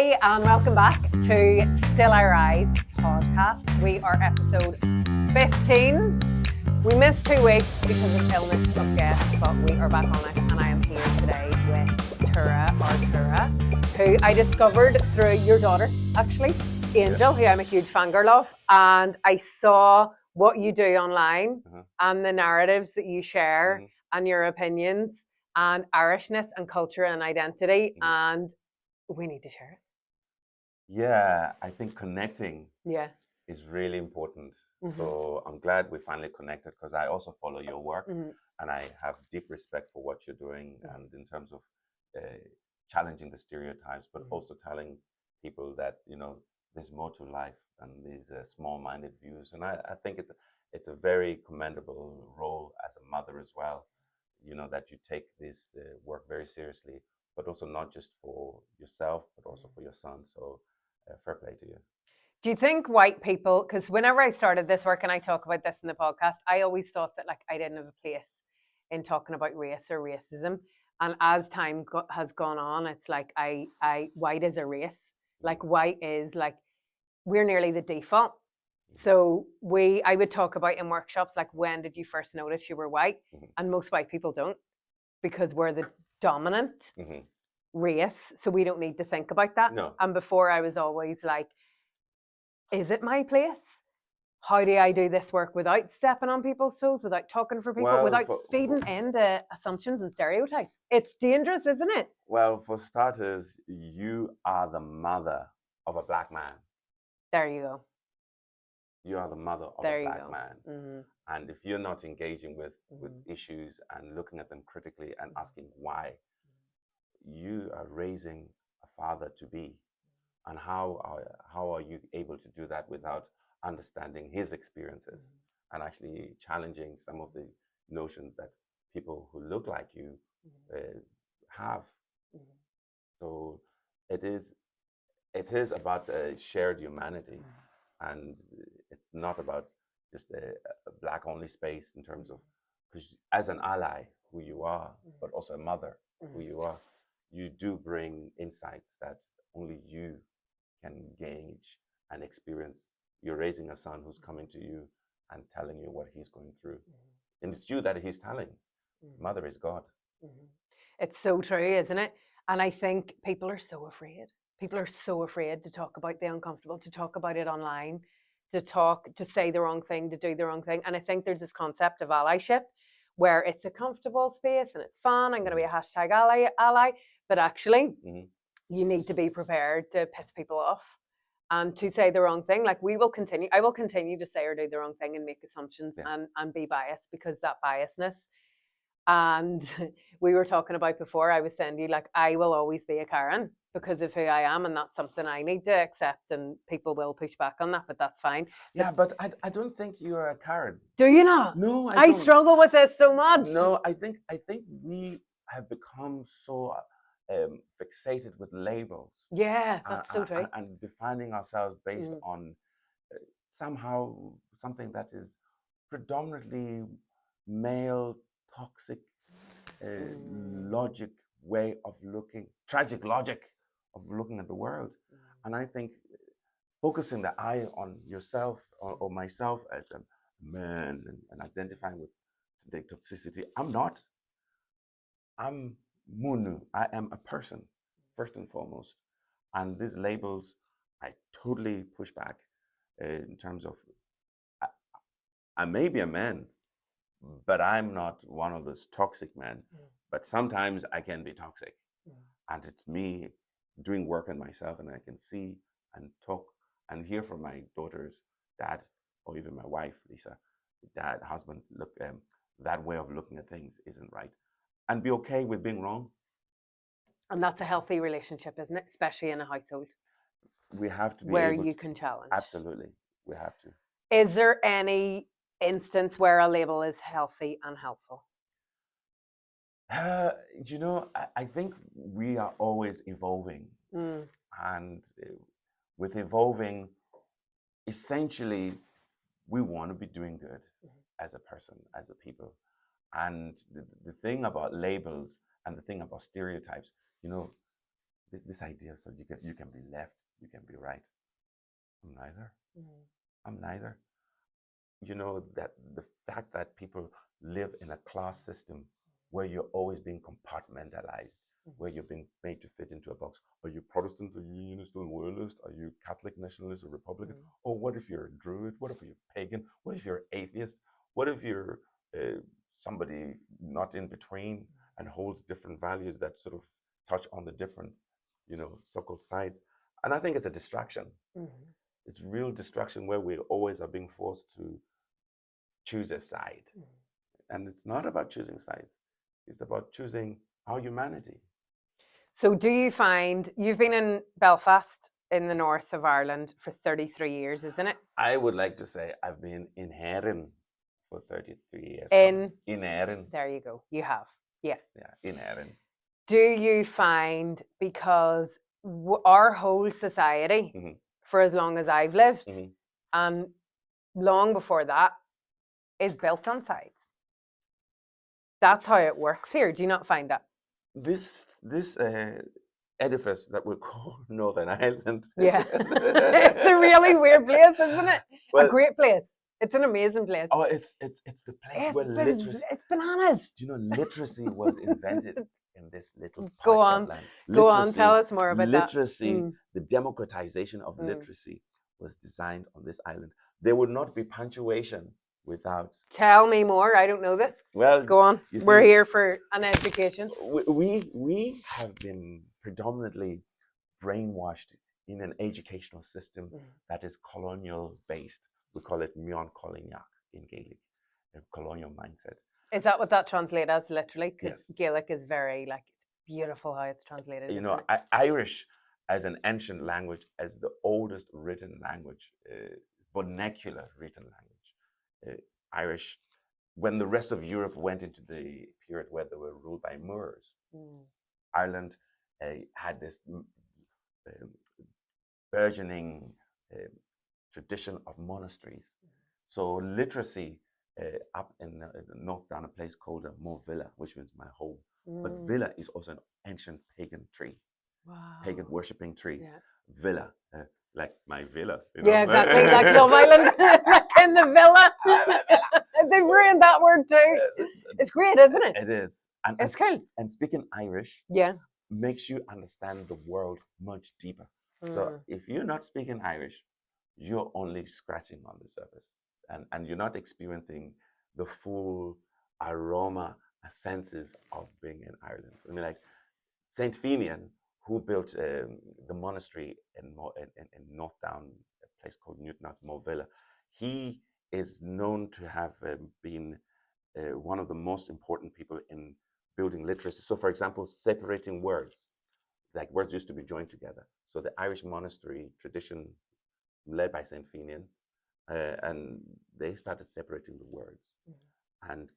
Hi, and welcome back to Still Our Eyes podcast. We are episode 15. We missed 2 weeks because of illness of guests, but we are back on it, and I am here today with Tura Arutura, who I discovered through your daughter, actually, Angel, who I'm a huge fangirl of, and I saw what you do online and the narratives that you share and your opinions and Irishness and culture and identity, and we need to share it. Yeah, I think connecting is really important. So I'm glad we finally connected because I also follow your work and I have deep respect for what you're doing and in terms of challenging the stereotypes, but also telling people that, you know, there's more to life than these small-minded views. And I think it's a very commendable role as a mother as well, you know, that you take this work very seriously, but also not just for yourself, but also for your son. So fair play to you. Do you think white people, because whenever I started this work and I talk about this in the podcast, I always thought that like I didn't have a place in talking about race or racism. And as time has gone on, it's like white is a race. Like white is like, we're nearly the default. So I would talk about in workshops, like, when did you first notice you were white? And most white people don't, because we're the dominant race. So we don't need to think about that. No. And before I was always like, is it my place? How do I do this work without stepping on people's toes, without talking for people, without feeding into assumptions and stereotypes? It's dangerous, isn't it? Well, for starters, you are the mother of a black man. There you go. You are the mother of a black man. And if you're not engaging with issues and looking at them critically and asking why, you are raising a father to be. And how are you able to do that without understanding his experiences and actually challenging some of the notions that people who look like you have? So it is about shared humanity, and it's not about just a black only space in terms of, because as an ally who you are, but also a mother who you are, you do bring insights that only you can gauge and experience. You're raising a son who's coming to you and telling you what he's going through. And it's you that he's telling. Mother is God. It's so true, isn't it? And I think people are so afraid. People are so afraid to talk about the uncomfortable, to talk about it online, to say the wrong thing, to do the wrong thing. And I think there's this concept of allyship where it's a comfortable space and it's fun. I'm going to be a hashtag ally. But actually, you need to be prepared to piss people off and to say the wrong thing. Like I will continue to say or do the wrong thing and make assumptions and be biased, because that biasness. And we were talking about before, I was saying to you, like, I will always be a Karen because of who I am, and that's something I need to accept, and people will push back on that, but that's fine. Yeah, but I don't think you're a Karen. Do you not? No, I struggle with this so much. No, I think we have become so fixated with labels. Yeah, that's so true. And defining ourselves based on somehow something that is predominantly male, toxic logic way of looking, tragic logic of looking at the world. And I think focusing the eye on yourself or myself as a man and identifying with the toxicity. I'm Munu. I am a person, first and foremost. And these labels, I totally push back in terms of, I may be a man, but I'm not one of those toxic men. But sometimes I can be toxic. And it's me doing work on myself, and I can see and talk and hear from my daughter's dad, or even my wife, Lisa, dad, husband, look, that way of looking at things isn't right. And be okay with being wrong. And that's a healthy relationship, isn't it? Especially in a household. We have to be where able you can challenge. Absolutely, we have to. Is there any instance where a label is healthy and helpful? You know, I think we are always evolving. And with evolving, essentially, we want to be doing good as a person, as a people. And the thing about labels and the thing about stereotypes, you know, this idea that you can be left, you can be right. I'm neither. I'm neither. You know, that the fact that people live in a class system where you're always being compartmentalized, where you're being made to fit into a box. Are you Protestant or Unionist or Loyalist? Are you Catholic, Nationalist or Republican? Or what if you're a Druid? What if you're pagan? What if you're atheist? What if you're somebody not in between and holds different values that sort of touch on the different, so-called sides? And I think it's a distraction. It's real distraction where we always are being forced to choose a side. And it's not about choosing sides. It's about choosing our humanity. So do you find, you've been in Belfast in the north of Ireland for 33 years, isn't it? I would like to say I've been in Erin for 33 years. In Erin. There you go. You have. Yeah. Yeah, in Erin. Do you find, because our whole society, for as long as I've lived, and long before that, is built on sides. That's how it works here. Do you not find that? This edifice that we call Northern Ireland. Yeah. It's a really weird place, isn't it? Well, a great place. It's an amazing place. Oh, it's the place where literacy. It's bananas. Do you know literacy was invented in this little patch Go on. of land? Go on, tell us more about literacy, the democratization of literacy was designed on this island. There would not be punctuation without. Tell me more. I don't know this. Well, go on. We're here for an education. We have been predominantly brainwashed in an educational system that is colonial based. We call it Mion Collignac in Gaelic, a colonial mindset. Is that what that translates as literally? Because Gaelic is very, it's beautiful how it's translated. You know, Irish as an ancient language, as the oldest written language, vernacular written language. Irish, when the rest of Europe went into the period where they were ruled by Moors, Ireland had this burgeoning tradition of monasteries. So literacy up in the north down a place called Villa, which means my home. But Villa is also an ancient pagan tree, pagan worshipping tree. Yeah. Villa, like my villa. You know? Yeah, exactly, like Love Island, like in the villa. They've ruined that word too. It's great, isn't it? It is. It's cool. And speaking Irish makes you understand the world much deeper. So if you're not speaking Irish, you're only scratching on the surface, and you're not experiencing the full aroma and senses of being in Ireland. I mean, like Saint Finian, who built the monastery in North Down, a place called Newtownards, Movilla, he is known to have been one of the most important people in building literacy. So, for example, separating words, like words used to be joined together. So the Irish monastery tradition, led by Saint Finian, and they started separating the words and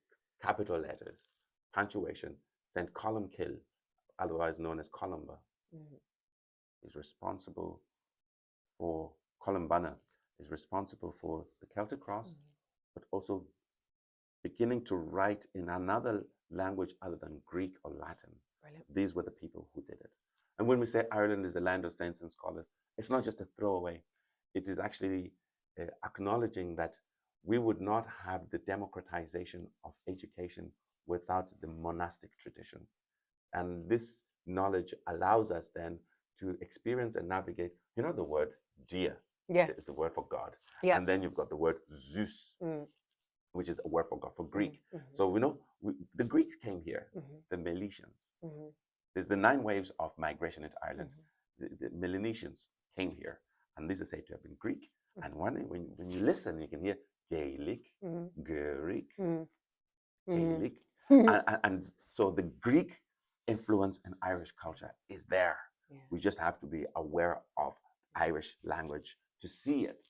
capital letters, punctuation. Saint Columkill, otherwise known as Columba, is responsible for Columbana, is responsible for the Celtic cross, but also beginning to write in another language other than Greek or Latin. Brilliant. These were the people who did it. And when we say Ireland is the land of saints and scholars, it's not just a throwaway. It is actually acknowledging that we would not have the democratization of education without the monastic tradition. And this knowledge allows us then to experience and navigate, you know, the word Dia is the word for God. Yeah. And then you've got the word Zeus, which is a word for God, for Greek. So we know the Greeks came here, the Meletians. There's the 9 waves of migration into Ireland. The Melanesians came here, and this is said to have been Greek. And when you listen, you can hear Gaelic, Greek, Gaelic. And so the Greek influence in Irish culture is there. Yeah. We just have to be aware of Irish language to see it.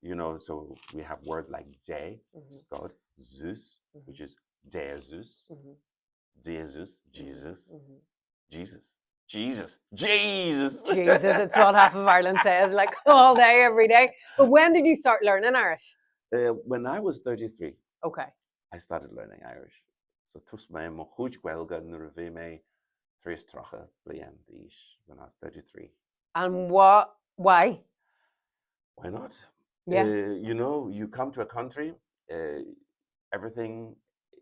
You know, so we have words like J, which is God, Zeus, which is Jesus, Jesus, Jesus, Jesus. Jesus. Jesus. Jesus, it's what half of Ireland says, like all day, every day. But when did you start learning Irish? When I was 33. Okay. I started learning Irish. So tus me mo chuj gwelga na rave me Tres trocha blian when I was 33. And what? Why? Why not? Yeah. You know, you come to a country, everything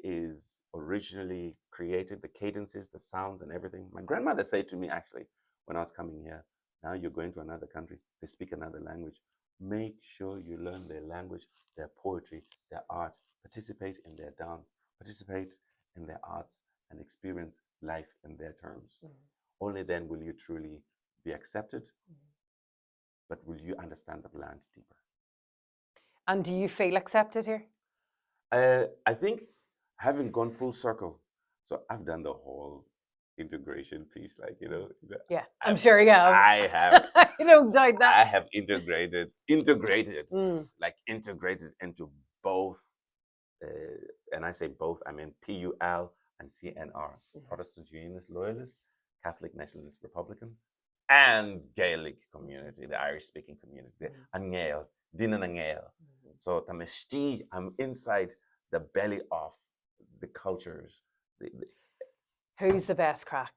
is originally created, the cadences, the sounds, and everything. My grandmother said to me, actually, when I was coming here, now you're going to another country, they speak another language. Make sure you learn their language, their poetry, their art, participate in their dance, participate in their arts, and experience life in their terms. Only then will you truly be accepted, but will you understand the land deeper? And do you feel accepted here? I think having gone full circle, so I've done the whole integration piece, like, you know. Yeah, I'm sure you have. I have. I don't doubt that. I have integrated, like integrated into both, and I say both, I mean PUL and CNR, Protestant Unionist Loyalist, Catholic Nationalist Republican, and Gaelic community, the Irish-speaking community, the Angel, Dinan Angel. So I'm inside the belly of the cultures. Who's the best crack?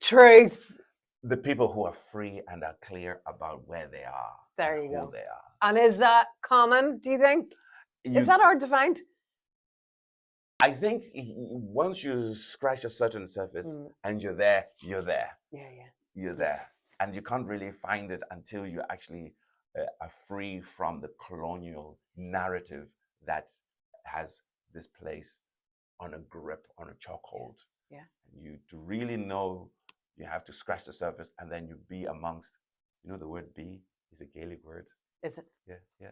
Truths. The people who are free and are clear about where they are. There you go. Who they are. And is that common, do you think? Is that hard to find? I think once you scratch a certain surface and you're there, you're there. Yeah. You're there. And you can't really find it until you actually are free from the colonial narrative that has this place on a grip, on a chokehold. Yeah. And you to really know, you have to scratch the surface, and then you be amongst, you know, the word be is a Gaelic word. Is it? Yeah.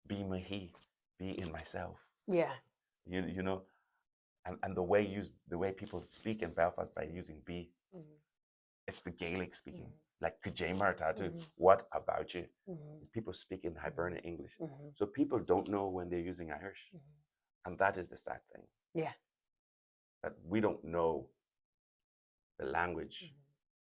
Be me, be in myself. Yeah. You know, and the way people speak in Belfast by using be, it's the Gaelic speaking. Like what about you? People speak in Hibernian English. So people don't know when they're using Irish. And that is the sad thing. Yeah. That we don't know the language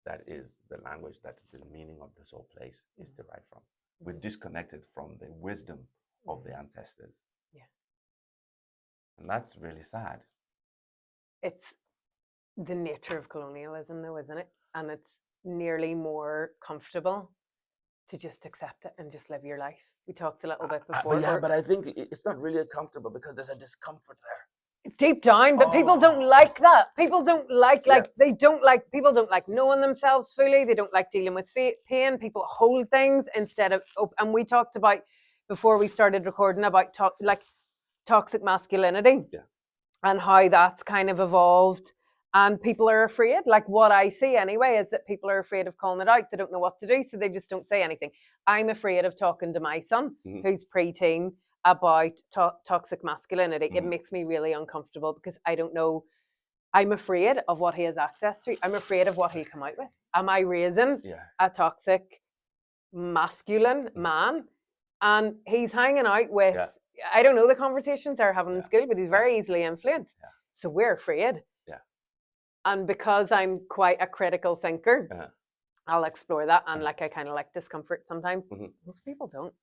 that is the language that the meaning of this whole place is derived from. We're disconnected from the wisdom of the ancestors. Yeah. And that's really sad. It's the nature of colonialism, though, isn't it? And it's nearly more comfortable to just accept it and just live your life. We talked a little bit before. But I think it's not really comfortable because there's a discomfort there. Deep down, but people don't like that. People don't like people don't like knowing themselves fully. They don't like dealing with pain. People hold things instead of, and we talked about, before we started recording, about toxic masculinity and how that's kind of evolved. And people are afraid, like what I see anyway, is that people are afraid of calling it out. They don't know what to do, so they just don't say anything. I'm afraid of talking to my son, who's preteen, about toxic masculinity. It makes me really uncomfortable because I don't know. I'm afraid of what he has access to. I'm afraid of what he'll come out with. Am I raising a toxic masculine man? And he's hanging out with, I don't know the conversations they're having in school, but he's very easily influenced. So we're afraid. And because I'm quite a critical thinker, I'll explore that. And I kind of like discomfort sometimes. Most people don't.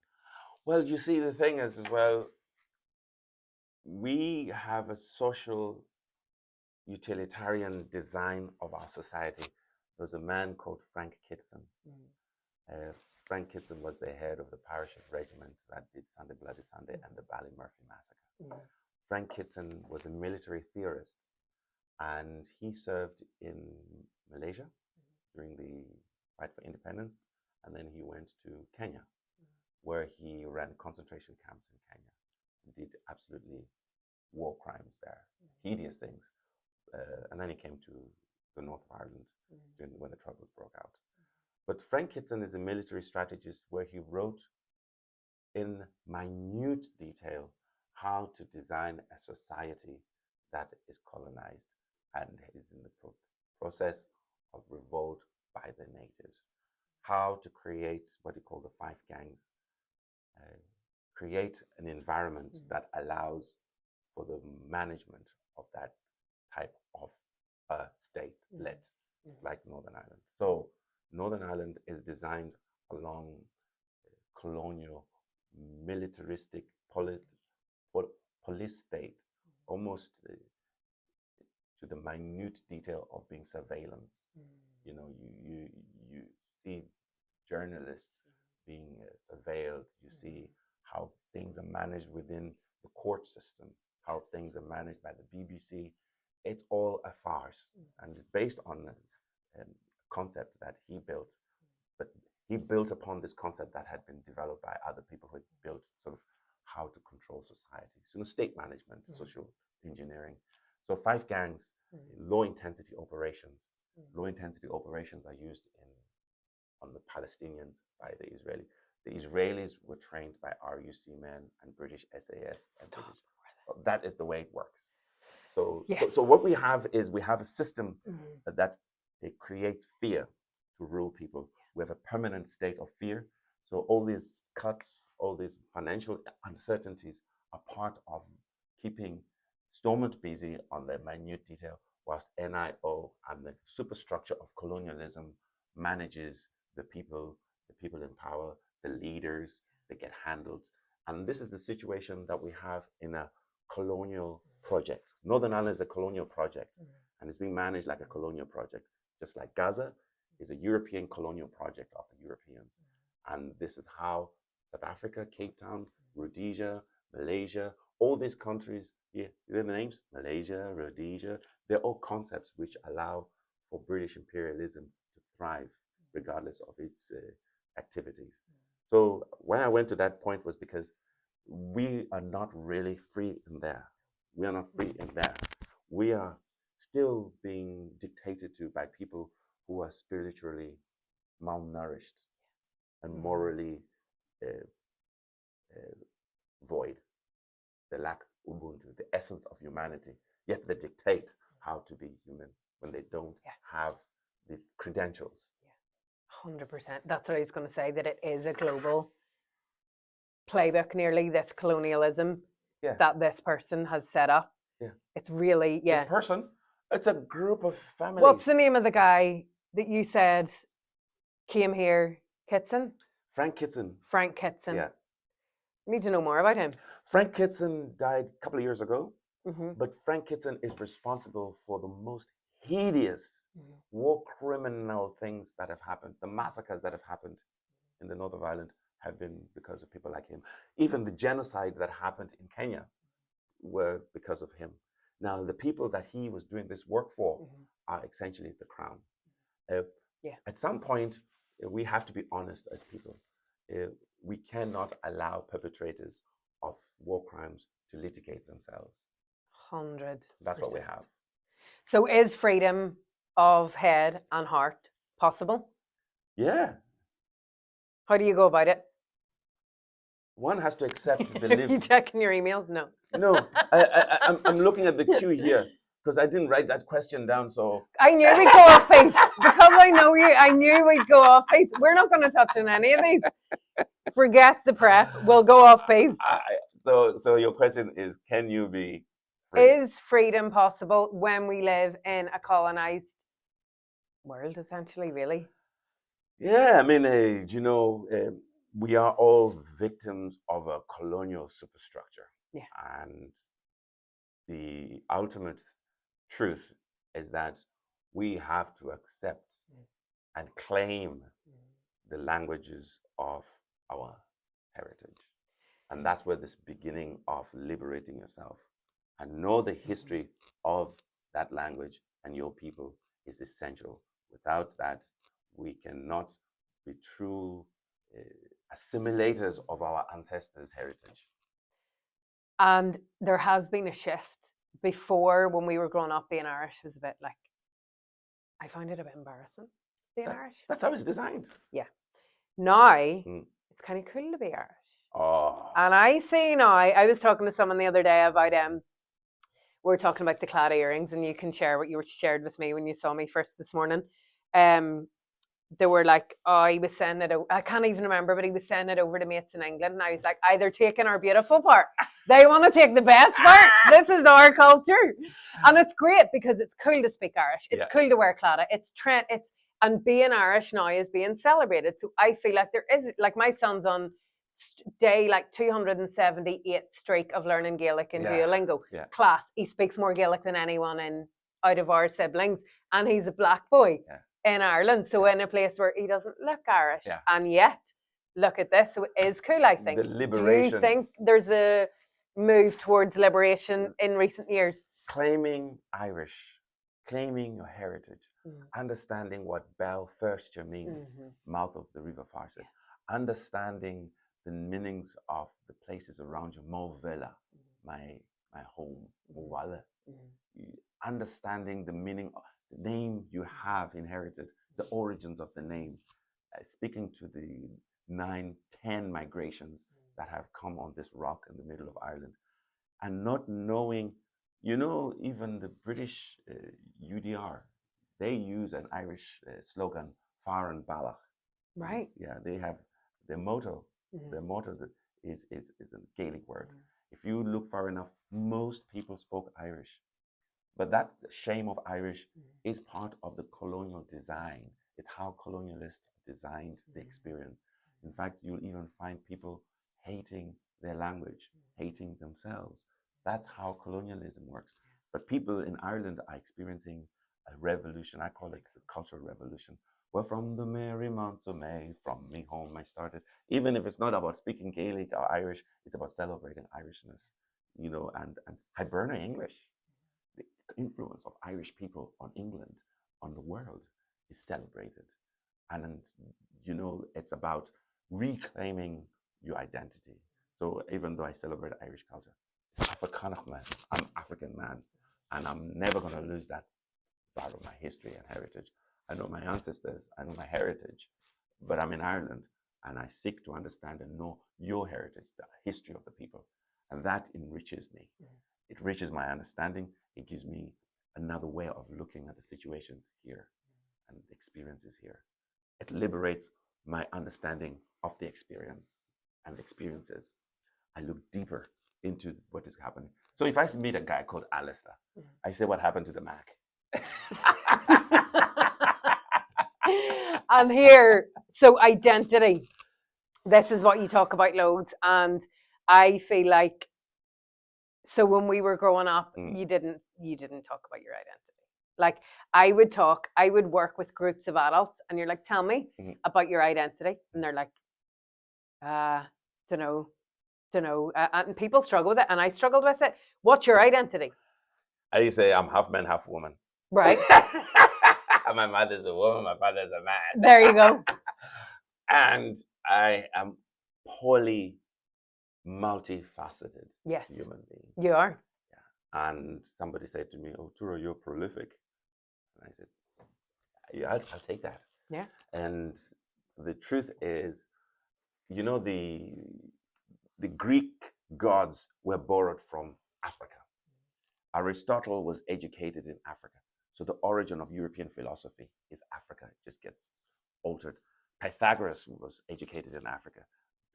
Well, you see, the thing is as well, we have a social utilitarian design of our society. There was a man called Frank Kitson. Frank Kitson was the head of the parachute regiment that did Sunday Bloody Sunday and the Ballymurphy massacre. Frank Kitson was a military theorist, and he served in Malaysia during the fight for independence, and then he went to Kenya, where he ran concentration camps in Kenya and did absolutely war crimes there, hideous things. And then he came to the north of Ireland when the Troubles broke out. But Frank Kitson is a military strategist where he wrote in minute detail how to design a society that is colonized and is in the process of revolt by the natives. How to create what he called the 5 gangs, create an environment that allows for the management of that type of state led, like Northern Ireland. So Northern Ireland is designed along colonial, militaristic, police state, almost to the minute detail of being surveillance. You know, you see journalists being surveilled. You see how things are managed within the court system, how things are managed by the BBC. It's all a farce, and it's based on a concept that he built. But he built upon this concept that had been developed by other people who had built sort of how to control society. So, state management, social engineering. So 5 gangs, low-intensity operations. Low-intensity operations are used on the Palestinians by the Israelis. The Israelis were trained by RUC men and British SAS. That is the way it works. So, so what we have is we have a system that it creates fear to rule people. We have a permanent state of fear. So all these cuts, all these financial uncertainties are part of keeping Stormont busy on the minute detail, whilst NIO and the superstructure of colonialism manages the people in power, the leaders, they get handled. And this is the situation that we have in a colonial project. Northern Ireland is a colonial project, and it's being managed like a colonial project, just like Gaza is a European colonial project of the Europeans. And this is how South Africa, Cape Town, Rhodesia, Malaysia, all these countries, you hear the names? Malaysia, Rhodesia, they're all concepts which allow for British imperialism to thrive regardless of its activities. So when I went to that point was because we are not really free in there. We are not free in there. We are still being dictated to by people who are spiritually malnourished and morally void. They lack Ubuntu, the essence of humanity. Yet they dictate how to be human when they don't have the credentials. 100%. That's what I was going to say, that it is a global playbook, nearly, this colonialism that this person has set up. It's really, This person, it's a group of families. What's the name of the guy that you said came here? Kitson? Frank Kitson. Frank Kitson. Yeah. I need to know more about him. Frank Kitson died a couple of years ago, but Frank Kitson is responsible for the most hideous war criminal things that have happened. The massacres that have happened in the north of Ireland have been because of people like him. Even the genocide that happened in Kenya were because of him. Now, the people that he was doing this work for are essentially the crown. At some point, we have to be honest as people. We cannot allow perpetrators of war crimes to litigate themselves. 100%. That's what we have. So is freedom of head and heart possible? Yeah. How do you go about it? One has to accept the lived... You checking your emails? No. No, I'm looking at the queue here because I didn't write that question down, so... I knew we'd go off pace. Because I know you, I knew we'd go off pace. We're not going to touch on any of these. Forget the prep. We'll go off pace. So your question is, can you be free? Is freedom possible when we live in a colonized world, essentially, really? Yeah, I mean, we are all victims of a colonial superstructure. Yeah. And the ultimate truth is that we have to accept and claim the languages of our heritage. And that's where this beginning of liberating yourself and know the history of that language and your people is essential. Without that, we cannot be true assimilators of our ancestors' heritage. And there has been a shift. Before, when we were growing up, being Irish was a bit like, I find it a bit embarrassing, being Irish. That's how it's designed. Yeah. Now, it's kind of cool to be Irish. Oh. And I see now, I was talking to someone the other day about, we were talking about the clad earrings, and you can share what you shared with me when you saw me first this morning. They were like, oh, he was sending it, I can't even remember, but he was sending it over to mates in England. And I was like, either taking our beautiful part. They want to take the best part. This is our culture. And it's great because it's cool to speak Irish. It's cool to wear claddagh. It's trend. And being Irish now is being celebrated. So I feel like there is, like my son's on day like 278 streak of learning Gaelic in Duolingo class. He speaks more Gaelic than anyone in out of our siblings, and he's a black boy in Ireland, so in a place where he doesn't look Irish, and yet look at this. So it is cool, I think. The liberation. Do you think there's a move towards liberation in recent years? Claiming Irish, claiming your heritage, understanding what Bell Thirster means, mouth of the River Farset, understanding the meanings of the places around you, Movella, my home, Mowala, understanding the meaning of the name you have inherited, the origins of the name, speaking to the 9, 10 migrations that have come on this rock in the middle of Ireland, and not knowing, even the British UDR, they use an Irish slogan, Far and Ballach. Right. Yeah, they have their motto. Their motto is a Gaelic word. If you look far enough, most people spoke Irish. But that shame of Irish is part of the colonial design. It's how colonialists designed the experience. In fact, you'll even find people hating their language, hating themselves. That's how colonialism works. But people in Ireland are experiencing a revolution. I call it the cultural revolution. Well, from the merry months of May, from me home I started. Even if it's not about speaking Gaelic or Irish, it's about celebrating Irishness, and Hibernia English. The influence of Irish people on England, on the world, is celebrated. And, it's about reclaiming your identity. So even though I celebrate Irish culture, it's Afrikaner man. I'm African man. And I'm never going to lose that part of my history and heritage. I know my ancestors, I know my heritage, but I'm in Ireland and I seek to understand and know your heritage, the history of the people. And that enriches me. It enriches my understanding. It gives me another way of looking at the situations here and the experiences here. It liberates my understanding of the experience and experiences. I look deeper into what is happening. So if I meet a guy called Alistair, I say, what happened to the Mac? And here, so identity. This is what you talk about loads. And I feel like, so when we were growing up, you didn't talk about your identity. Like I would work with groups of adults and you're like, tell me about your identity. And they're like, don't know. And people struggle with it. And I struggled with it. What's your identity? I say I'm half man, half woman. Right. My mother's a woman, my father's a man. There you go. And I am wholly multifaceted human being. You are. Yeah. And somebody said to me, oh, Tura, you're prolific. And I said, yeah, I'll take that. Yeah. And the truth is, the Greek gods were borrowed from Africa. Aristotle was educated in Africa. So the origin of European philosophy is Africa. It just gets altered. Pythagoras was educated in Africa.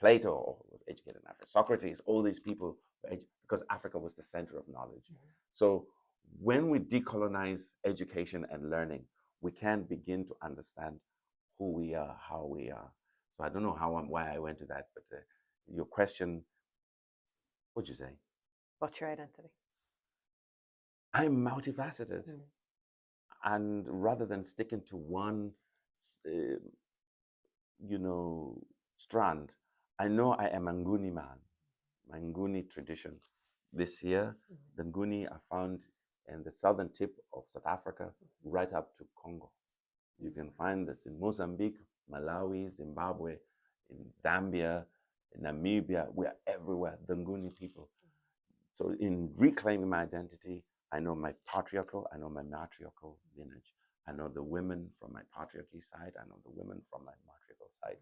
Plato was educated in Africa. Socrates, all these people, because Africa was the center of knowledge. So when we decolonize education and learning, we can begin to understand who we are, how we are. So I don't know why I went to that, but your question, what'd you say? What's your identity? I'm multifaceted. And rather than sticking to one, strand, I know I am a Nguni man, my Nguni tradition. This year, the Nguni are found in the southern tip of South Africa, right up to Congo. You can find this in Mozambique, Malawi, Zimbabwe, in Zambia, in Namibia. We are everywhere, the Nguni people. So in reclaiming my identity, I know my patriarchal, I know my matriarchal lineage. I know the women from my patriarchy side, I know the women from my matriarchal side,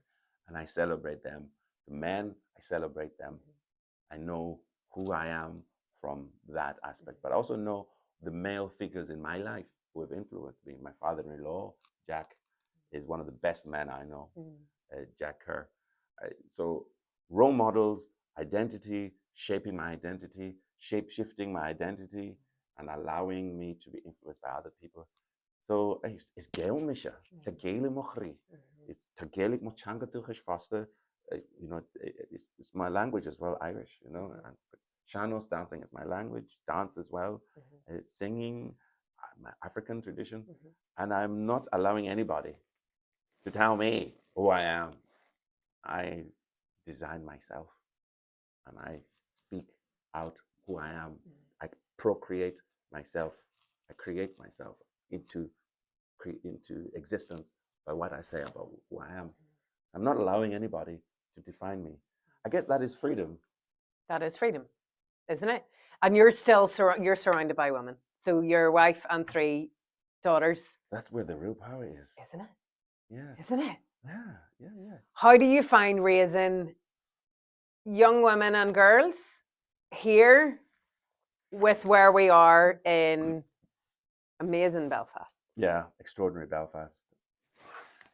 and I celebrate them. The men, I celebrate them. I know who I am from that aspect, but I also know the male figures in my life who have influenced me. My father-in-law, Jack, is one of the best men I know, Jack Kerr. So role models, identity, shaping my identity, shape-shifting my identity, and allowing me to be influenced by other people. So it's Gael Misha, the Gaelic Mochri. It's Gaelic Mochanga Tuchish Foster. It's my language as well, Irish, and Shanos dancing is my language, dance as well, singing. my African tradition, and I'm not allowing anybody to tell me who I am. I design myself, and I speak out who I am. I procreate myself. I create myself into existence by what I say about who I am. I'm not allowing anybody to define me. I guess that is freedom. That is freedom, isn't it? And you're still you're surrounded by women. So your wife and 3 daughters. That's where the real power is. Isn't it? Yeah. Isn't it? Yeah. How do you find raising young women and girls here with where we are in amazing Belfast? Yeah, extraordinary Belfast.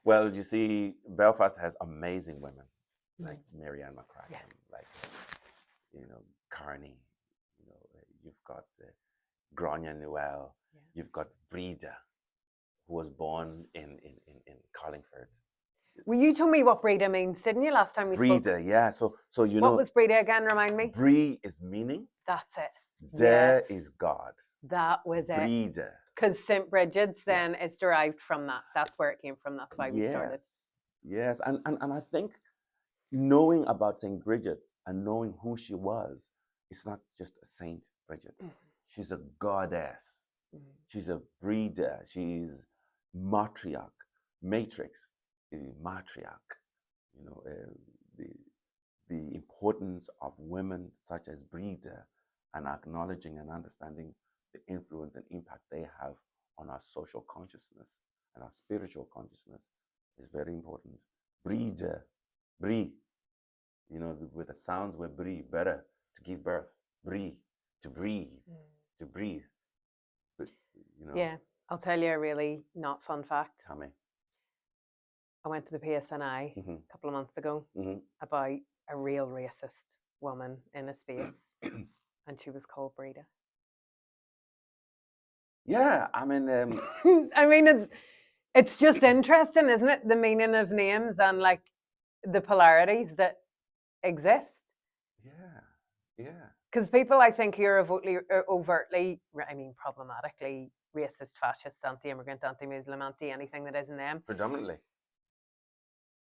Well, you see, Belfast has amazing women like Marianne McCracken, like, Carney, you've got Grania Newell, you've got Breda, who was born in Carlingford. Well, you told me what Breda means, didn't you, last time we spoke? Breda, yeah. So you know. What was Breda again? Remind me. Bre is meaning. That's it. There is God. That was it. Breda. Because St. Bridget's then is derived from that. That's where it came from. That's why we started. Yes, and I think knowing about St. Bridget's and knowing who she was, it's not just a Saint Bridget. She's a goddess. She's a breeder. She's matriarch, matrix, matriarch. The importance of women such as Breda and acknowledging and understanding the influence and impact they have on our social consciousness and our spiritual consciousness is very important. Breda, Brie, with the sounds where Brie, better to give birth, Brie, to breathe, to breathe. But, Yeah, I'll tell you a really not fun fact. Tell me. I went to the PSNI a couple of months ago about a real racist woman in a space, and she was called Breda. Yeah, I mean, I mean, it's just interesting, isn't it? The meaning of names and like the polarities that exist. Yeah. Because people, I think, who are overtly, problematically racist, fascist, anti-immigrant, anti-Muslim, anti-anything that isn't them. Predominantly.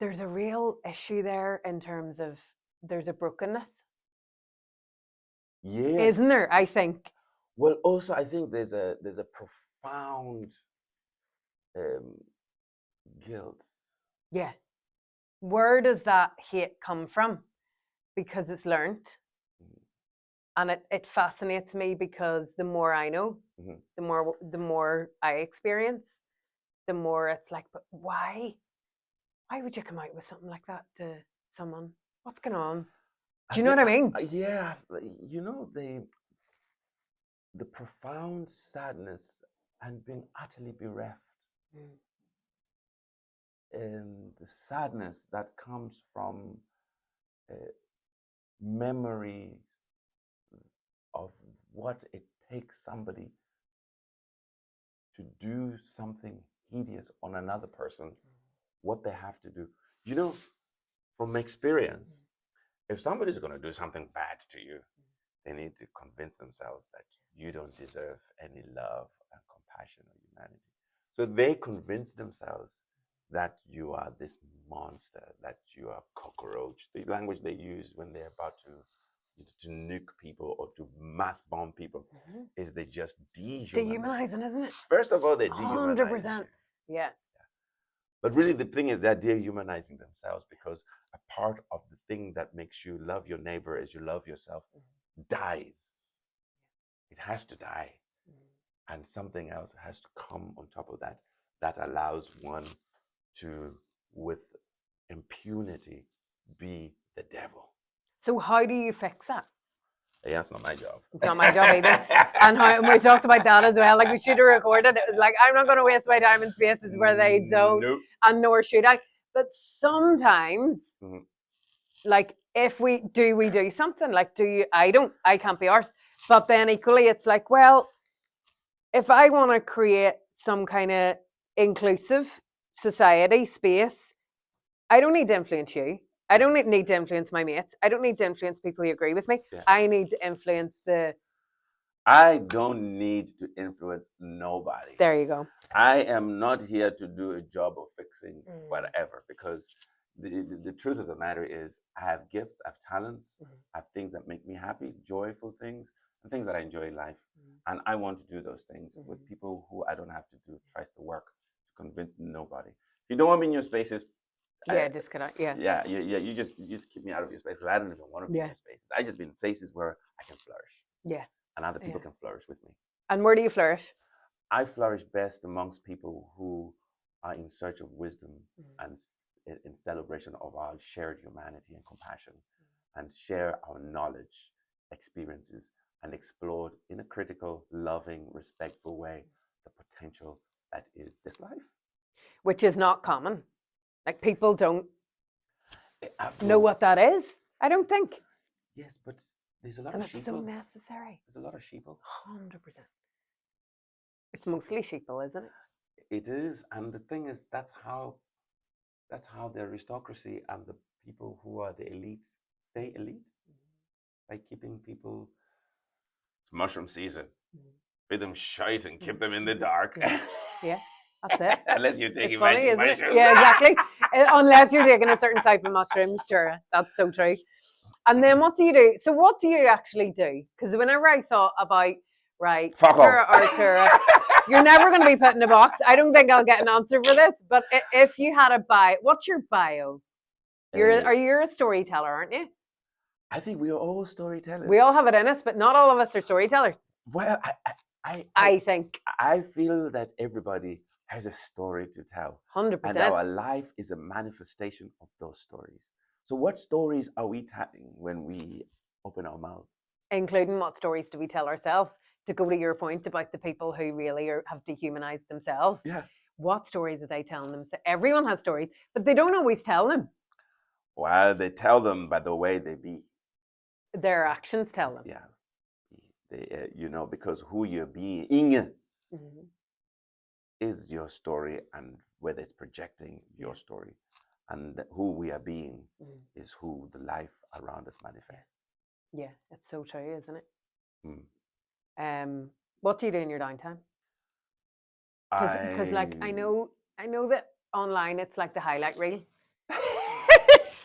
There's a real issue there in terms of there's a brokenness. Yes. Isn't there, I think? Well, also, I think there's a profound guilt. Yeah. Where does that hate come from? Because it's learned. And it fascinates me because the more I know, the more I experience, the more it's like, but why? Why would you come out with something like that to someone? What's going on? Do you know what I mean? Yeah. The profound sadness and being utterly bereft. And the sadness that comes from memories of what it takes somebody to do something hideous on another person, what they have to do. From experience, if somebody's going to do something bad to you, they need to convince themselves that you don't deserve any love and compassion or humanity. So they convince themselves that you are this monster, that you are a cockroach. The language they use when they're about to nuke people or to mass bomb people is they just dehumanizing, isn't it? First of all, they're dehumanizing. 100%. Yeah. But really, the thing is they're dehumanizing themselves because a part of the thing that makes you love your neighbor as you love yourself dies. It has to die. And something else has to come on top of that allows one to, with impunity, be the devil. So how do you fix that? Yeah, it's not my job. It's not my job either. And we talked about that as well. Like, we should have recorded. It was like, I'm not going to waste my time in spaces where they don't, and nor should I. But sometimes, like, if we do something, like, I can't be arsed. But then equally, it's like, well, if I want to create some kind of inclusive society space, I don't need to influence you. I don't need to influence my mates. I don't need to influence people who agree with me. Yeah. I need to influence the I don't need to influence nobody. There you go. I am not here to do a job of fixing whatever, because the truth of the matter is I have gifts, I have talents, I have things that make me happy, joyful things, and things that I enjoy in life. And I want to do those things with people who I don't have to do tries to work to convince nobody. If you don't want me in your spaces, just get out. Yeah. You just keep me out of your spaces. I don't even want to be in your spaces. I just been in places where I can flourish. Yeah. And other people can flourish with me. And where do you flourish? I flourish best amongst people who are in search of wisdom and in celebration of our shared humanity and compassion, and share our knowledge, experiences, and explore in a critical, loving, respectful way the potential that is this life. Which is not common. Like, people don't know what that is, I don't think. Yes, but there's a lot of sheeple. And it's so necessary. There's a lot of sheeple. 100%. It's mostly sheeple, isn't it? It is, and the thing is, that's how the aristocracy and the people who are the elite stay elite, by keeping people. It's mushroom season. Feed them shite and keep them in the dark. Yeah, that's it. Unless you're taking magic mushrooms. Yeah, exactly. Unless you're taking a certain type of mushrooms, Tura. That's so true. And then what do you do? So what do you actually do? Because whenever I thought about, Tura Arutura, you're never going to be put in a box. I don't think I'll get an answer for this. But if you had a bio, what's your bio? You're a storyteller, aren't you? I think we are all storytellers. We all have it in us, but not all of us are storytellers. Well, I think. I feel that everybody has a story to tell. 100%. And our life is a manifestation of those stories. So what stories are we telling when we open our mouths? Including what stories do we tell ourselves? To go to your point about the people who really have dehumanized themselves. Yeah. What stories are they telling them? So everyone has stories, but they don't always tell them. Well, they tell them by the way they be. Their actions tell them. Yeah. They, because who you're being is your story, and whether it's projecting your story. And who we are being is who the life around us manifests. Yeah, it's so true, isn't it? What do you do in your downtime? Because like I know that online it's like the highlight reel.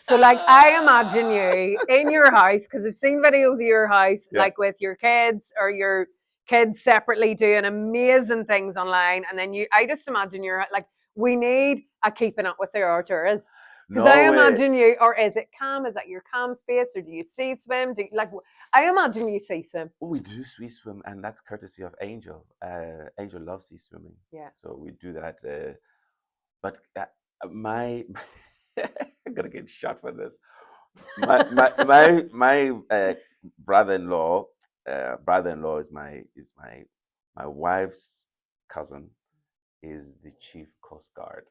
So like I imagine you in your house, because I've seen videos of your house, like with your kids or your kids separately doing amazing things online, and then I just imagine you're like, we need a keeping up with their Arturas. Because I imagine you, or is it calm? Is that your calm space, or do you sea swim? I imagine you sea swim. Oh, we do sea swim, and that's courtesy of Angel. Angel loves sea swimming. Yeah. So we do that. But my I'm gonna get shot for this. My brother-in-law is my wife's cousin, is the chief Coast Guard.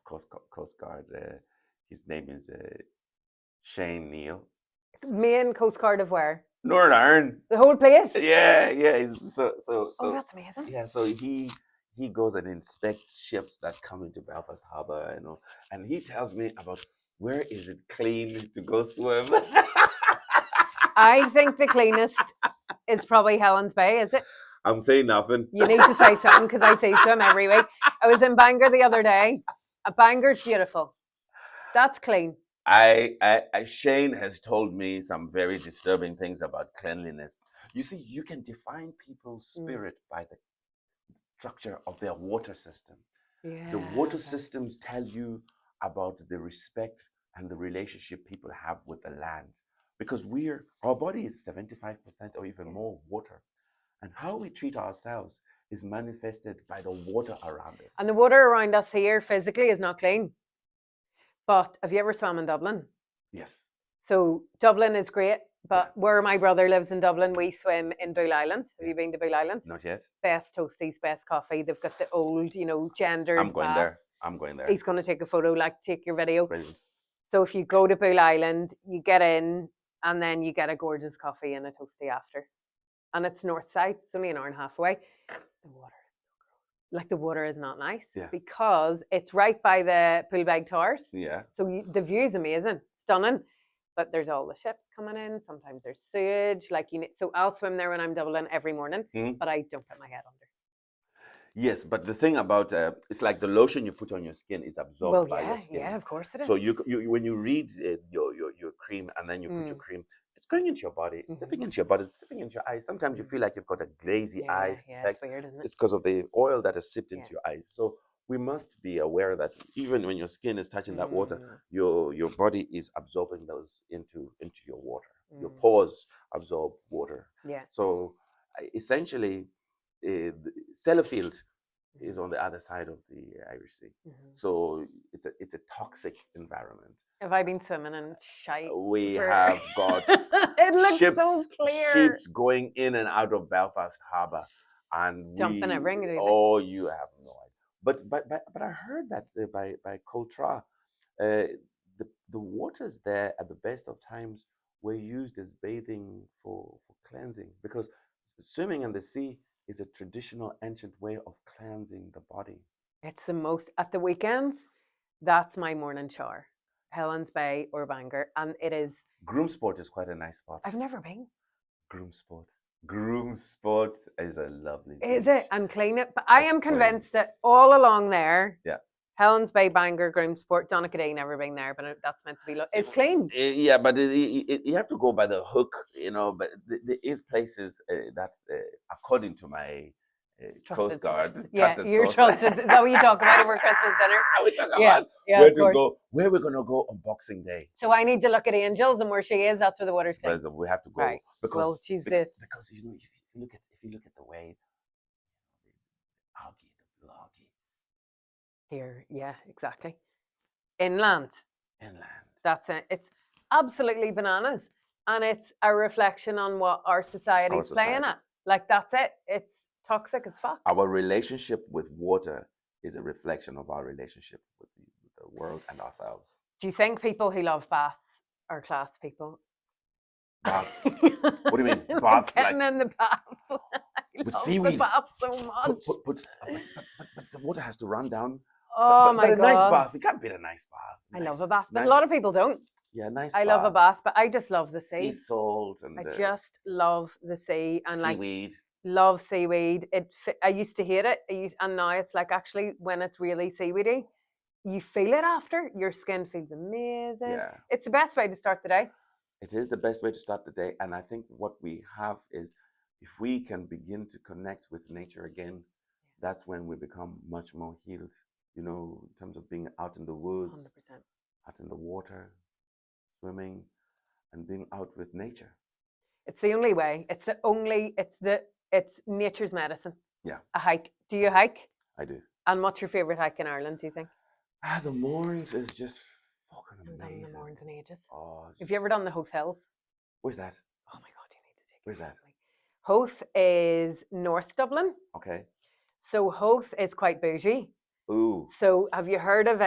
Coast Guard. His name is Shane Neal. Main Coast Guard of where? Northern Ireland. The whole place? Yeah. So oh, that's amazing. Yeah, so he goes and inspects ships that come into Belfast Harbour, and he tells me about where is it clean to go swim. I think the cleanest is probably Helen's Bay, is it? I'm saying nothing. You need to say something, because I see swim every week. I was in Bangor the other day. Bangor's beautiful. That's clean. Shane has told me some very disturbing things about cleanliness. You see, you can define people's spirit by the structure of their water system. Yeah, the water systems tell you about the respect and the relationship people have with the land, because our body is 75% or even more water, and how we treat ourselves is manifested by the water around us. And the water around us here physically is not clean. But have you ever swam in Dublin? Yes. So Dublin is great, but where my brother lives in Dublin, we swim in Bull Island. Have you been to Bull Island? Not yet. Best toasties, best coffee. They've got the old, gendered I'm going baths. there. I'm going there. He's going to take a photo, take your video. Brilliant. So if you go to Bull Island, you get in, and then you get a gorgeous coffee and a toasty after. And it's north side. It's only an hour and a half away. The water is so gross. The water is not nice because it's right by the Poolbeg Towers. Yeah. So the view is amazing, stunning. but there's all the ships coming in. Sometimes there's sewage. Like so I'll swim there when I'm Dublin every morning, but I don't put my head under. Yes, but the thing about it's like the lotion you put on your skin is absorbed by your skin. Yeah, of course it is. So you when you read your cream and then you put your cream, it's going into your body, sipping into your body, sipping into your eyes. Sometimes you feel like you've got a glazy eye. Yeah, it's weird, isn't it? It's because of the oil that is sipped into your eyes. So we must be aware that even when your skin is touching that water, your body is absorbing those into your water. Your pores absorb water. Yeah. So essentially, Sellafield is on the other side of the Irish Sea. So it's a toxic environment. Have I been swimming in shite? We have got it looks so clear. Ships going in and out of Belfast Harbour, and dumping everything. You have no idea. But I heard that by Tura, the waters there at the best of times were used as bathing for cleansing, because swimming in the sea is a traditional ancient way of cleansing the body. It's the most at the weekends. That's my morning shower. Helen's Bay or Bangor, and it is. Groomsport is quite a nice spot. I've never been. Groomsport is a lovely beach. Is it? And clean it. But I am convinced that all along there, Helen's Bay, Bangor, Groomsport, Donaghadee, never been there, but that's meant to be. It's clean. Yeah, but you have to go by the hook, But there is places that's according to my Coast Guard. You're trusted. Is that what you talk about over Christmas dinner? We talk about where we're gonna go on Boxing Day. So I need to look at Angels and where she is. That's where the water's clean. We have to go because she's because if you look at the way the algae. Here, yeah, exactly. Inland. That's it. It's absolutely bananas, and it's a reflection on what our society's playing at. Like that's it. It's toxic as fuck. Our relationship with water is a reflection of our relationship with the world and ourselves. Do you think people who love baths are class people? Baths? What do you mean? Baths? Getting in the bath. With seaweed. The bath so much. But the water has to run down. Oh my God. But a nice bath. It can't be a nice bath. I love a bath, but a lot of people don't. Yeah, nice. I love a bath, but I just love the sea. Sea salt and I just love the sea and seaweed. Love seaweed. I used to hate it, and now it's like actually when it's really seaweedy, you feel it after. Your skin feels amazing. Yeah. It's the best way to start the day. It is the best way to start the day, and I think what we have is, if we can begin to connect with nature again, that's when we become much more healed. In terms of being out in the woods, 100%. out in the water, swimming, and being out with nature. It's the only way. It's nature's medicine. Yeah. A hike. Do you hike? I do. And what's your favorite hike in Ireland, do you think? The Mournes is just fucking amazing. I haven't done the Mournes in ages. Oh, have you ever done the Howth Hills? Where's that? Oh my God, you need to take it. Where's that? Howth is North Dublin. Okay. So Howth is quite bougie. Ooh. So have you heard of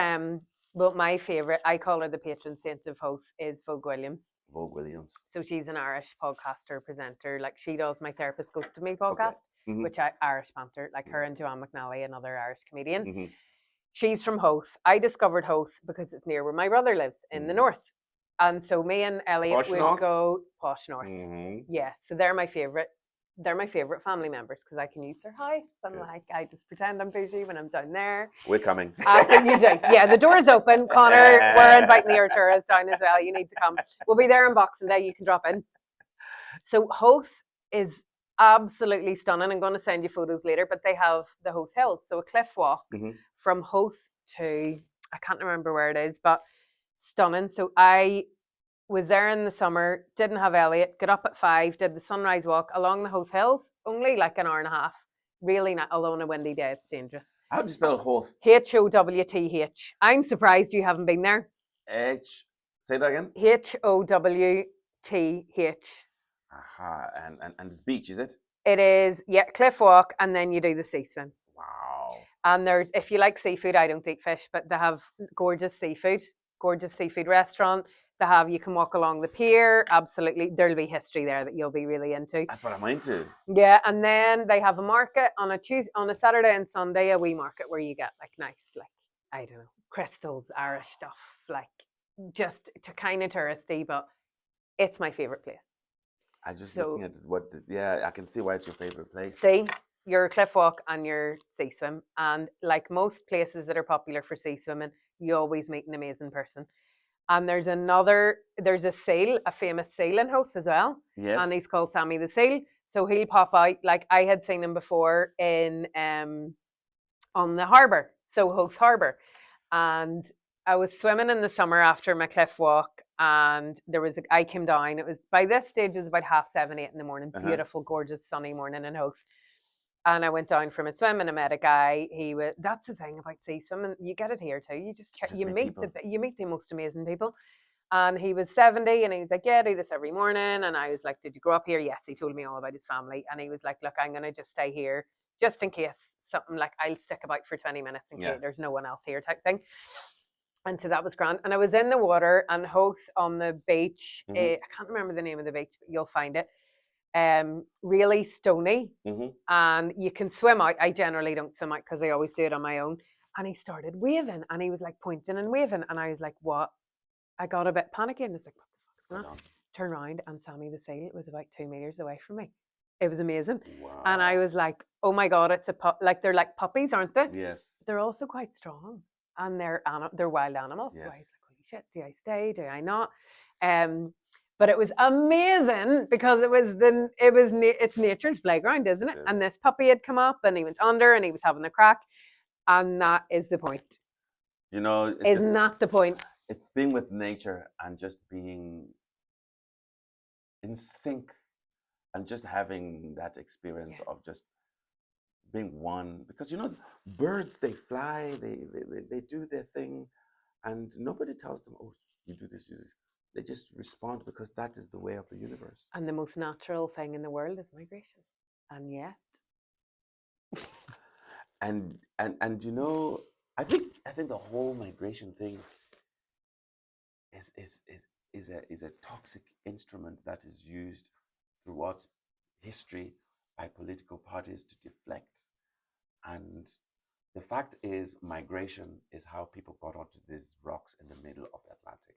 my favorite, I call her the patron saint of Howth, is Vogue Williams. Vogue Williams. So she's an Irish podcaster, presenter. Like she does My Therapist Goes to Me podcast, which Irish banter, like her and Joanne McNally, another Irish comedian. She's from Howth. I discovered Howth because it's near where my brother lives in the north. And so me and Elliot would go posh north. Yeah, so they're my favorite. They're my favorite family members because I can use their house. And I just pretend I'm bougie when I'm down there. We're coming. You do. Yeah, the door's open. Connor, we're inviting the Arturas down as well. You need to come. We'll be there on Boxing Day. You can drop in. So Howth is absolutely stunning. I'm going to send you photos later, but they have the Howth Hills. So a cliff walk from Howth to, I can't remember where it is, but stunning. So I was there in the summer, didn't have Elliot, got up at 5, did the sunrise walk along the Howth Hills, only like an hour and a half. Really not, although on a windy day, it's dangerous. How do you spell Howth? Howth. I'm surprised you haven't been there. Say that again? Howth. Aha, and it's beach, is it? It is, yeah, cliff walk, and then you do the sea swim. Wow. And there's, if you like seafood, I don't eat fish, but they have gorgeous seafood restaurant. You can walk along the pier. Absolutely. There'll be history there that you'll be really into. That's what I'm into. Yeah. And then they have a market on a Saturday and Sunday, a wee market where you get like nice, like, I don't know, crystals, Irish stuff, like just to kind of touristy, but it's my favorite place. I just looking at what, I can see why it's your favorite place. See, your cliff walk and your sea swim, and like most places that are popular for sea swimming, you always meet an amazing person. And there's a seal, a famous seal in Howth as well. Yes. And he's called Sammy the Seal. So he'll pop out, like I had seen him before in on the harbour, so Howth Harbour. And I was swimming in the summer after my cliff walk, and I came down. It was, by this stage, it was about 7:30, 8 in the morning. Beautiful, gorgeous, sunny morning in Howth. And I went down from a swim and I met a guy. That's the thing about sea swimming. You get it here too. You meet the most amazing people. And he was 70 and he was like, yeah, I do this every morning. And I was like, did you grow up here? Yes. He told me all about his family. And he was like, look, I'm going to just stay here just in case something, like I'll stick about for 20 minutes in case there's no one else here type thing. And so that was grand. And I was in the water and Howth on the beach. I can't remember the name of the beach, but you'll find it. Really stony, and you can swim out. I generally don't swim out because I always do it on my own. And he started waving and he was like pointing and waving, and I was like, what? I got a bit panicky and was like, what the fuck's going on? Turn around and Sammy the Seal was about 2 meters away from me. It was amazing. Wow. And I was like, oh my God, it's a pup. Like, they're like puppies, aren't they? Yes. They're also quite strong, and they're wild animals. Yes. So I was like, holy shit, do I stay? Do I not? But it was amazing because it's nature's playground, isn't it? Yes. And this puppy had come up and he went under and he was having a crack, and that is the point. Isn't that the point? It's being with nature and just being in sync, and just having that experience of just being one. Because birds, they fly, they do their thing, and nobody tells them, oh, you do this, you do this. They just respond because that is the way of the universe. And the most natural thing in the world is migration. And yet. and I think the whole migration thing is a toxic instrument that is used throughout history by political parties to deflect. And the fact is, migration is how people got onto these rocks in the middle of the Atlantic.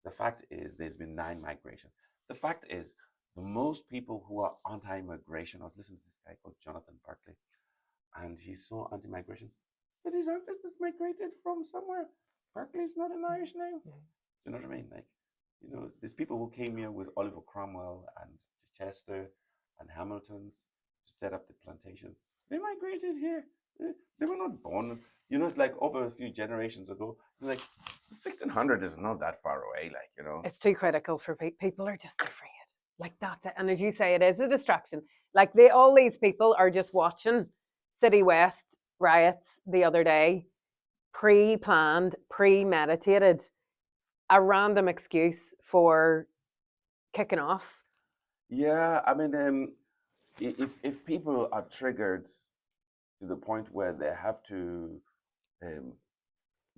The fact is, there's been 9 migrations. The fact is, the most people who are anti-migration, I was listening to this guy called Jonathan Berkeley, and he's so anti-migration, but his ancestors migrated from somewhere. Berkeley's not an Irish name. You know what I mean? Like, there's people who came here with Oliver Cromwell and Chester and Hamiltons to set up the plantations. They migrated here. They were not born. It's like over a few generations ago. Like 1600 is not that far away. It's too critical for people. Are just afraid. Like, that's it. And as you say, it is a distraction. Like, all these people are just watching City West riots the other day, pre-planned, premeditated, a random excuse for kicking off. Yeah, I mean, if people are triggered to the point where they have to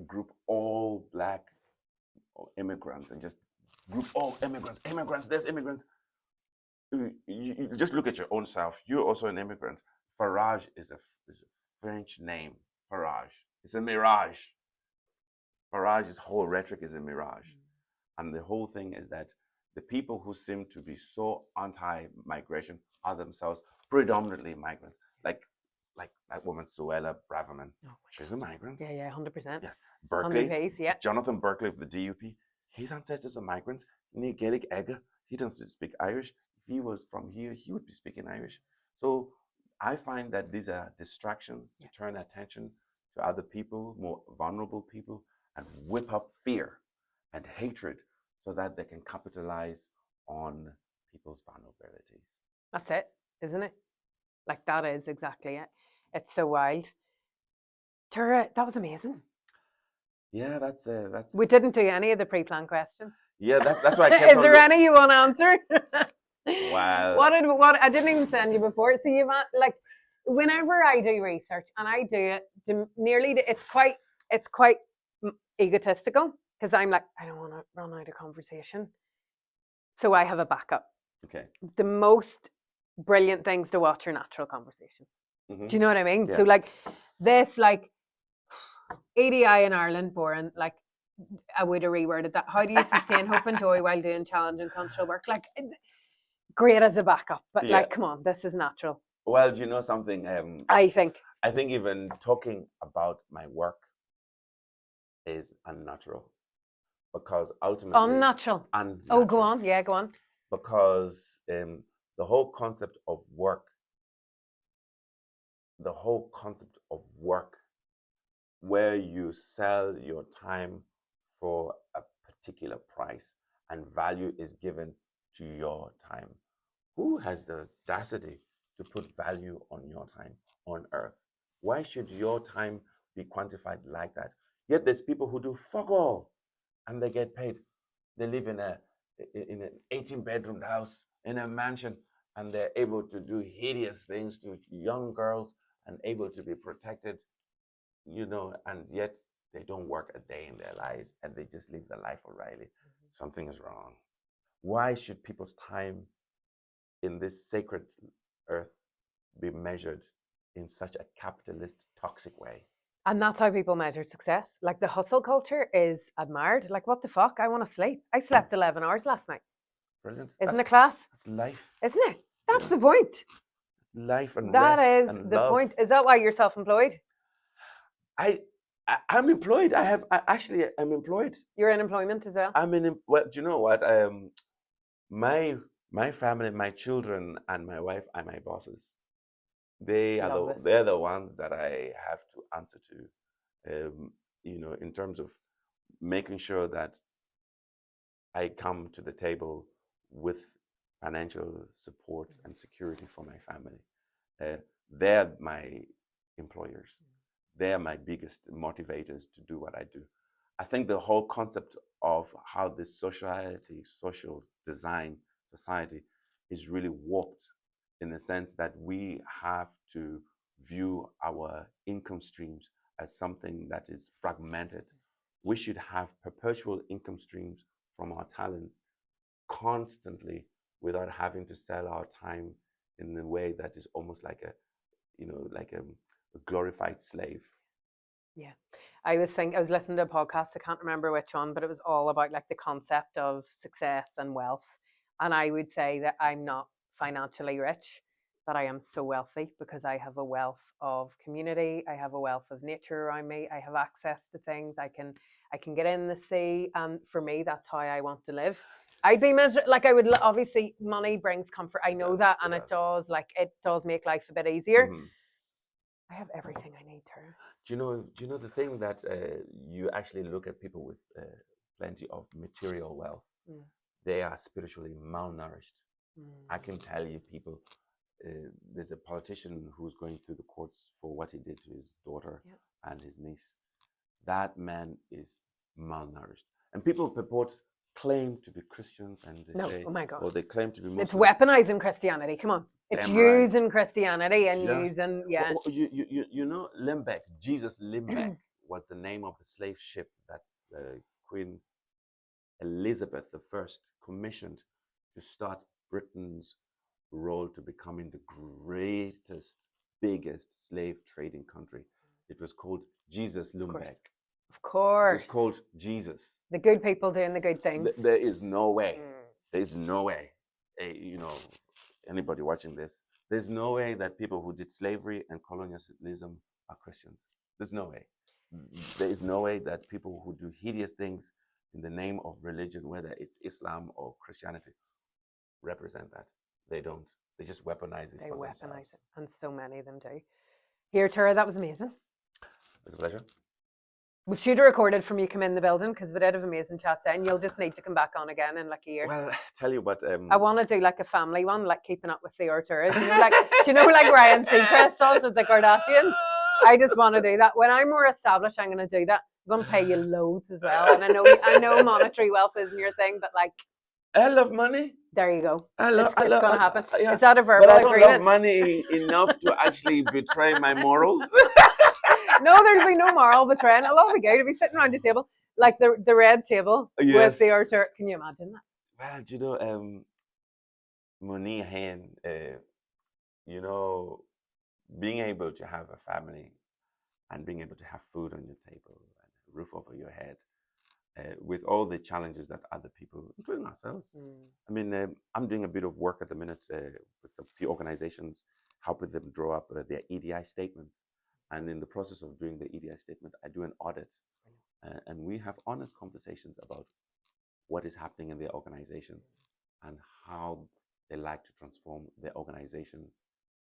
group all Black immigrants and just group all immigrants, there's immigrants. You just look at your own self. You're also an immigrant. Farage is a French name. Farage. It's a mirage. Farage's whole rhetoric is a mirage. And the whole thing is that the people who seem to be so anti-migration are themselves predominantly migrants. Like that woman, Suella Braverman. Oh, she's a migrant. Yeah, 100%. Yeah. Berkeley, Jonathan Berkeley of the DUP, his ancestors are migrants. Ní Gaelic Ega, he doesn't speak Irish. If he was from here, he would be speaking Irish. So I find that these are distractions to turn attention to other people, more vulnerable people, and whip up fear and hatred so that they can capitalize on people's vulnerabilities. That's it, isn't it? Like, that is exactly it. It's so wild. Tura, that was amazing. Yeah, that's. We didn't do any of the pre-planned questions. Yeah, that's why I kept Is there any you want to answer? Wow. What I didn't even send you before. So you've like, whenever I do research, and I do it it's quite egotistical, because I'm like, I don't want to run out of conversation. So I have a backup. Okay. The most brilliant things to watch are natural conversations. Do you know what I mean? Yeah. So like this, like EDI in Ireland, boring. Like I would have reworded that. How do you sustain hope and joy while doing challenging cultural work? Like, great as a backup, but like, come on, this is natural. Well, do you know something? I think even talking about my work is unnatural, because ultimately unnatural. Oh, go on. Yeah, go on. Because the whole concept of work, where you sell your time for a particular price and value is given to your time. Who has the audacity to put value on your time on earth? Why should your time be quantified like that? Yet there's people who do fuck all and they get paid. They live in an 18-bedroom house in a mansion, and they're able to do hideous things to young girls and able to be protected, and yet they don't work a day in their lives and they just live their life O'Reilly. Something is wrong. Why should people's time in this sacred earth be measured in such a capitalist, toxic way? And that's how people measure success. Like, the hustle culture is admired. Like, what the fuck? I want to sleep. I slept 11 hours last night. Brilliant. Isn't it class? That's life. Isn't it? That's the point. It's life and that rest is and the love. point. Is that why you're self-employed? I'm employed. I'm employed. You're in employment as well? Well, do you know what? My family, my children, and my wife are my bosses. They're the ones that I have to answer to. In terms of making sure that I come to the table with financial support and security for my family. They're my employers. They're my biggest motivators to do what I do. I think the whole concept of how this social design society is really warped, in the sense that we have to view our income streams as something that is fragmented. We should have perpetual income streams from our talents constantly, without having to sell our time in a way that is almost like a glorified slave. Yeah. I was listening to a podcast, I can't remember which one, but it was all about like the concept of success and wealth. And I would say that I'm not financially rich, but I am so wealthy because I have a wealth of community. I have a wealth of nature around me. I have access to things. I can get in the sea. And for me, that's how I want to live. I'd be like, I would, obviously money brings comfort. I know that. And it does make life a bit easier. Mm-hmm. I have everything I need, Tura. Do you know the thing that you actually look at people with plenty of material wealth, they are spiritually malnourished. I can tell you, people, there's a politician who's going through the courts for what he did to his daughter and his niece. That man is malnourished. And people claim to be Christians, and they say, oh my God. Or they claim to be Muslim. It's weaponizing Christianity. Come on. It's using Christianity and using, You know, Limbeck, Jesus Limbeck was the name of the slave ship that Queen Elizabeth I commissioned to start Britain's role to becoming the greatest, biggest slave trading country. It was called Jesus Limbeck. Of course. It's called Jesus. The good people doing the good things. There is no way. There's no way. Anybody watching this, there's no way that people who did slavery and colonialism are Christians. There's no way. There is no way that people who do hideous things in the name of religion, whether it's Islam or Christianity, represent that. They don't. They just weaponize it. They weaponize it, and so many of them do. Here, Tura, that was amazing. It was a pleasure. We should have recorded from you come in the building, because we did have amazing chats and you'll just need to come back on again in like a year. Well, tell you what, I want to do like a family one, like keeping up with the Arturas. Like Ryan Seacrest does with the Kardashians? I just want to do that. When I'm more established, I'm going to do that. I'm going to pay you loads as well. And I know monetary wealth isn't your thing, but like, I love money. There you go. It's going to happen. Yeah. It's not a verbal agreement. But I don't love money enough to actually betray my morals. No, there'll be no moral betraying. I'll all be good to be sitting around the table, like the red table with the Artura. Can you imagine that? Well, do you know, money hand, being able to have a family and being able to have food on your table and a roof over your head with all the challenges that other people, including ourselves. I mean, I'm doing a bit of work at the minute with a few organizations, helping them draw up their EDI statements. And in the process of doing the EDI statement, I do an audit. And we have honest conversations about what is happening in their organizations and how they like to transform their organization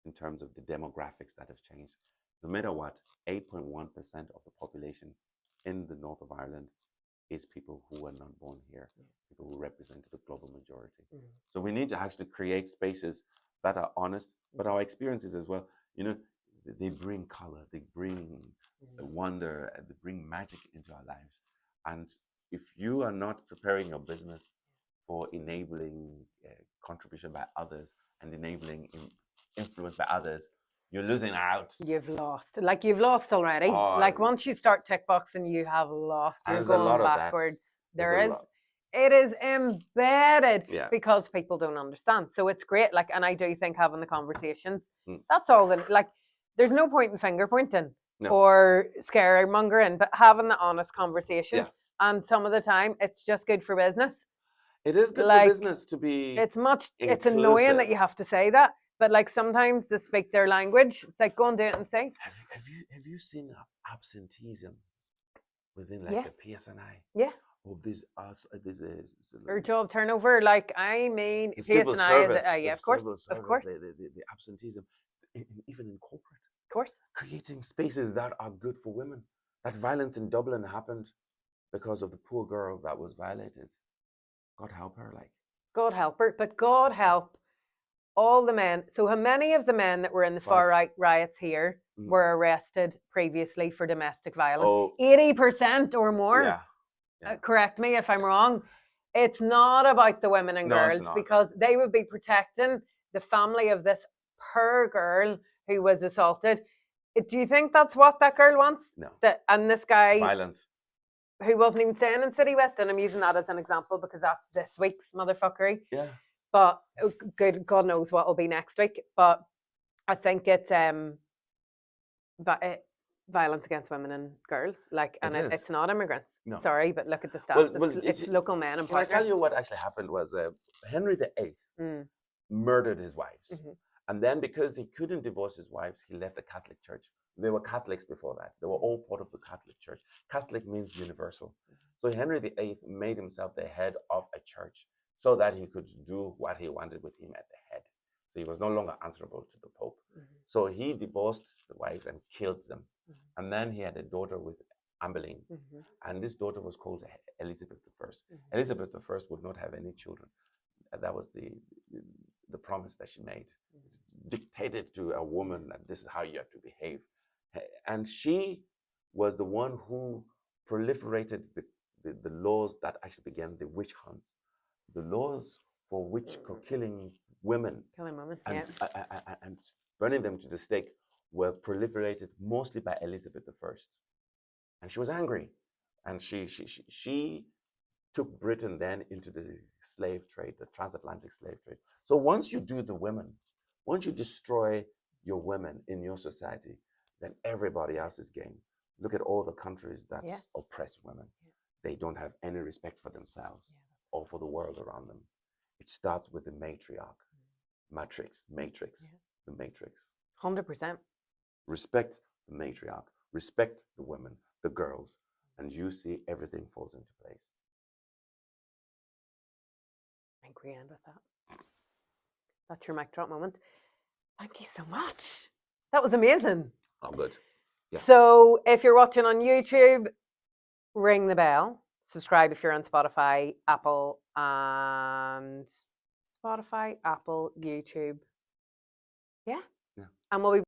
in terms of the demographics that have changed. No matter what, 8.1% of the population in the north of Ireland is people who were not born here, people who represent the global majority. So we need to actually create spaces that are honest, but our experiences as well, you know, they bring color, they bring wonder, and they bring magic into our lives. And if you are not preparing your business for enabling contribution by others and enabling influence by others, you're losing out. You've lost. Like, you've lost already. Like, once you start tick boxing, you have lost. You're going backwards. It is embedded because people don't understand. So it's great. Like, and I do think having the conversations, that's all that, like, there's no point in finger pointing or scaremongering, but having the honest conversations. And some of the time, it's just good for business. It is good for business to be it's annoying that you have to say that. But like, sometimes to speak their language, it's like, go and do it and say. Have you seen absenteeism within like the PSNI? Yeah. Of this or job turnover, like, I mean, PSNI is of course, the absenteeism, even in corporate. Of course. Creating spaces that are good for women. That violence in Dublin happened because of the poor girl that was violated. God help her, like. God help her, but God help all the men. So how many of the men that were in the far right riots here were arrested previously for domestic violence? 80% or more. Correct me if I'm wrong. It's not about the women and girls, because they would be protecting the family of this poor girl who was assaulted. Do you think that's what that girl wants? No. And this guy, violence, who wasn't even staying in City West, and I'm using that as an example because that's this week's motherfuckery. Yeah. But God knows what will be next week. But I think it's violence against women and girls, like, and it's not immigrants. No. Sorry, but look at the stats. It's local men and partners. Can I tell you what actually happened was Henry VIII murdered his wives. And then, because he couldn't divorce his wives, he left the Catholic Church. They were Catholics before that. They were all part of the Catholic Church. Catholic means universal. So Henry VIII made himself the head of a church so that he could do what he wanted with him at the head. So he was no longer answerable to the Pope. So he divorced the wives and killed them. And then he had a daughter with Anne Boleyn. And this daughter was called Elizabeth I. Elizabeth I would not have any children. That was the promise that she made. It's dictated to a woman that this is how you have to behave. And she was the one who proliferated the laws that actually began the witch hunts. The laws for killing women and burning them to the stake were proliferated mostly by Elizabeth I. And she was angry. And she took Britain then into the slave trade, the transatlantic slave trade. So once you do the women, once you destroy your women in your society, then everybody else is game. Look at all the countries that oppress women. They don't have any respect for themselves or for the world around them. It starts with the matriarch, the matrix. 100%. Respect the matriarch, respect the women, the girls, and you see everything falls into place. I think we end with that. That's your mic drop moment. Thank you so much. That was amazing. Oh, good. Yeah. So if you're watching on YouTube, ring the bell. Subscribe if you're on Spotify, Apple, YouTube. Yeah. And we'll be